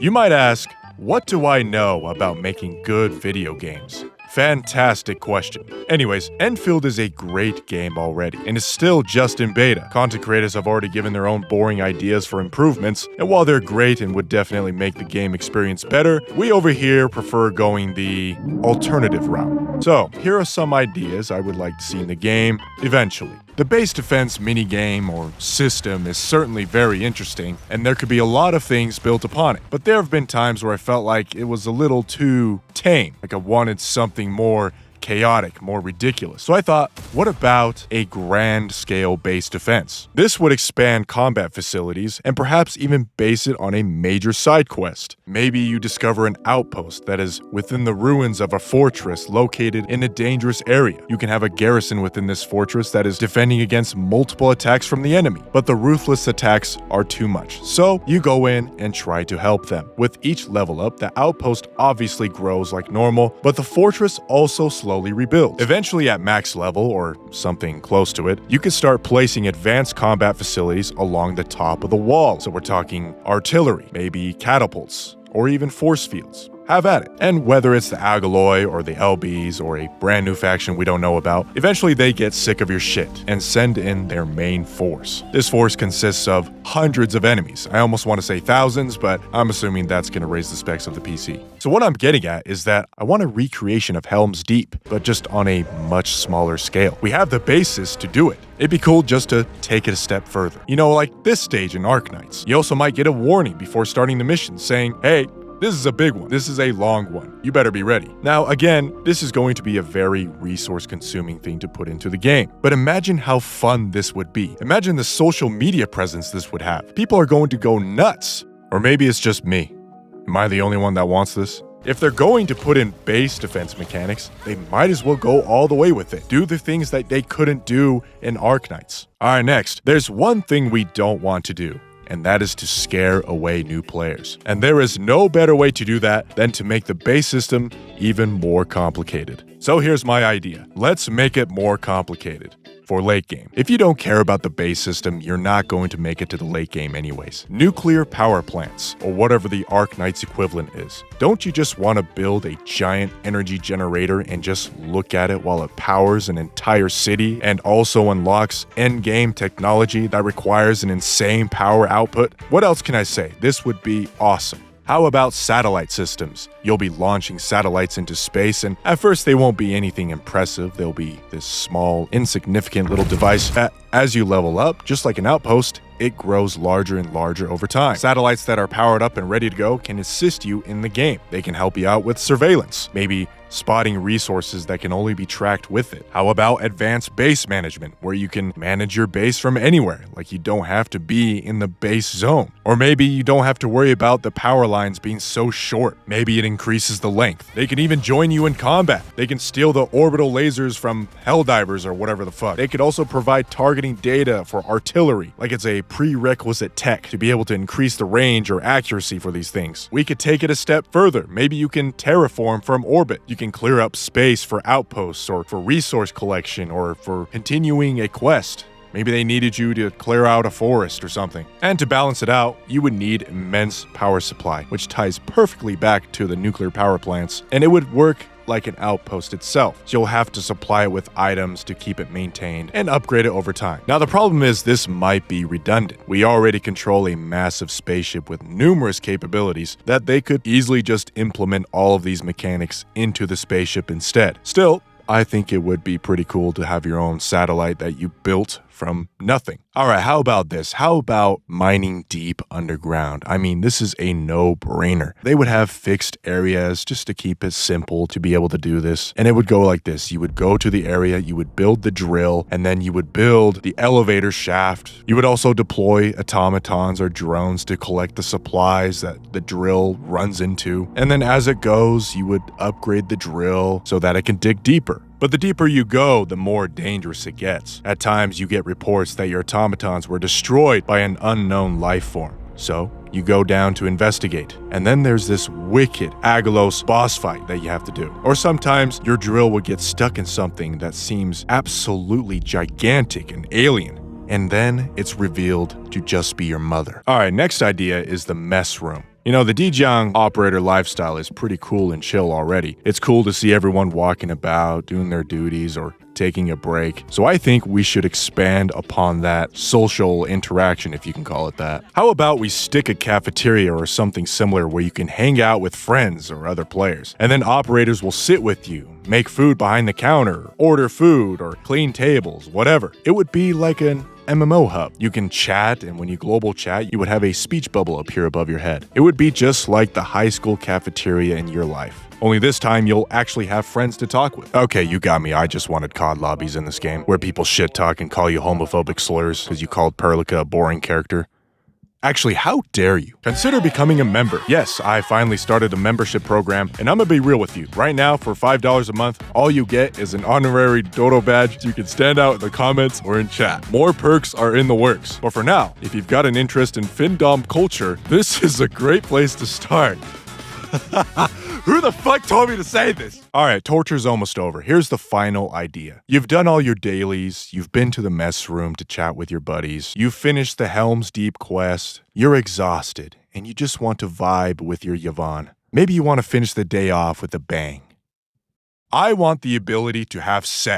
You might ask, what do I know about making good video games? Fantastic question. Anyways, Endfield is a great game already, and is still just in beta. Content creators have already given their own boring ideas for improvements, and while they're great and would definitely make the game experience better, we over here prefer going the alternative route. So, here are some ideas I would like to see in the game eventually. The base defense minigame or system is certainly very interesting, and there could be a lot of things built upon it. But there have been times where I felt like it was a little too tame, like I wanted something more chaotic, more ridiculous. So I thought, what about a grand scale base defense? This would expand combat facilities and perhaps even base it on a major side quest. Maybe you discover an outpost that is within the ruins of a fortress located in a dangerous area. You can have a garrison within this fortress that is defending against multiple attacks from the enemy, but the ruthless attacks are too much. So you go in and try to help them. With each level up, the outpost obviously grows like normal, but the fortress also slowly rebuilds. Eventually at max level, or something close to it, you can start placing advanced combat facilities along the top of the wall. So we're talking artillery, maybe catapults, or even force fields. Have at it. And whether it's the Agaloy or the LBs or a brand new faction we don't know about, eventually they get sick of your shit and send in their main force. This force consists of hundreds of enemies. I almost want to say thousands, but I'm assuming that's going to raise the specs of the PC. So what I'm getting at is that I want a recreation of Helm's Deep, but just on a much smaller scale. We have the basis to do it. It'd be cool just to take it a step further. You know, like this stage in Arknights. You also might get a warning before starting the mission saying, hey, this is a big one. This is a long one. You better be ready. Now, again, this is going to be a very resource-consuming thing to put into the game. But imagine how fun this would be. Imagine the social media presence this would have. People are going to go nuts. Or maybe it's just me. Am I the only one that wants this? If they're going to put in base defense mechanics, they might as well go all the way with it. Do the things that they couldn't do in Arknights. Alright, next. There's one thing we don't want to do, and that is to scare away new players. And there is no better way to do that than to make the base system even more complicated. So here's my idea. Let's make it more complicated. For late game. If you don't care about the base system, you're not going to make it to the late game anyways. Nuclear power plants, or whatever the Arknights equivalent is. Don't you just want to build a giant energy generator and just look at it while it powers an entire city and also unlocks endgame technology that requires an insane power output? What else can I say? This would be awesome. How about satellite systems? You'll be launching satellites into space, and at first they won't be anything impressive. They'll be this small, insignificant little device that, as you level up, just like an outpost, it grows larger and larger over time. Satellites that are powered up and ready to go can assist you in the game. They can help you out with surveillance, maybe spotting resources that can only be tracked with it. How about advanced base management, where you can manage your base from anywhere, like you don't have to be in the base zone. Or maybe you don't have to worry about the power lines being so short. Maybe it increases the length. They can even join you in combat. They can steal the orbital lasers from Helldivers or whatever the fuck. They could also provide targeting data for artillery, like it's a prerequisite tech to be able to increase the range or accuracy for these things. We could take it a step further. Maybe you can terraform from orbit. You can clear up space for outposts or for resource collection or for continuing a quest. Maybe they needed you to clear out a forest or something. And to balance it out, you would need immense power supply, which ties perfectly back to the nuclear power plants, and it would work like an outpost itself. So you'll have to supply it with items to keep it maintained and upgrade it over time. Now the problem is this might be redundant. We already control a massive spaceship with numerous capabilities that they could easily just implement all of these mechanics into the spaceship instead. Still, I think it would be pretty cool to have your own satellite that you built from nothing. Alright, how about this? How about mining deep underground? I mean, this is a no-brainer. They would have fixed areas just to keep it simple to be able to do this. And it would go like this. You would go to the area, you would build the drill, and then you would build the elevator shaft. You would also deploy automatons or drones to collect the supplies that the drill runs into. And then as it goes, you would upgrade the drill so that it can dig deeper. But the deeper you go, the more dangerous it gets. At times, you get reports that your automatons were destroyed by an unknown life form. So, you go down to investigate. And then there's this wicked Agalos boss fight that you have to do. Or sometimes, your drill will get stuck in something that seems absolutely gigantic and alien. And then, it's revealed to just be your mother. Alright, next idea is the mess room. You know, the Dijiang operator lifestyle is pretty cool and chill already. It's cool to see everyone walking about, doing their duties, or taking a break. So I think we should expand upon that social interaction, if you can call it that. How about we stick a cafeteria or something similar where you can hang out with friends or other players, and then operators will sit with you, make food behind the counter, order food, or clean tables, whatever. It would be like an MMO hub. You can chat, and when you global chat, you would have a speech bubble appear above your head. It would be just like the high school cafeteria in your life. Only this time, you'll actually have friends to talk with. Okay, you got me. I just wanted COD lobbies in this game, where people shit talk and call you homophobic slurs because you called Perlica a boring character. Actually, how dare you? Consider becoming a member. Yes, I finally started a membership program, and I'm gonna be real with you. Right now, for $5 a month, all you get is an honorary Dodo badge. You can stand out in the comments or in chat. More perks are in the works. But for now, if you've got an interest in Findom culture, this is a great place to start. Who the fuck told me to say this? Alright, torture's almost over. Here's the final idea. You've done all your dailies, you've been to the mess room to chat with your buddies, you've finished the Helm's Deep quest, you're exhausted, and you just want to vibe with your Yvonne. Maybe you want to finish the day off with a bang. I want the ability to have sex.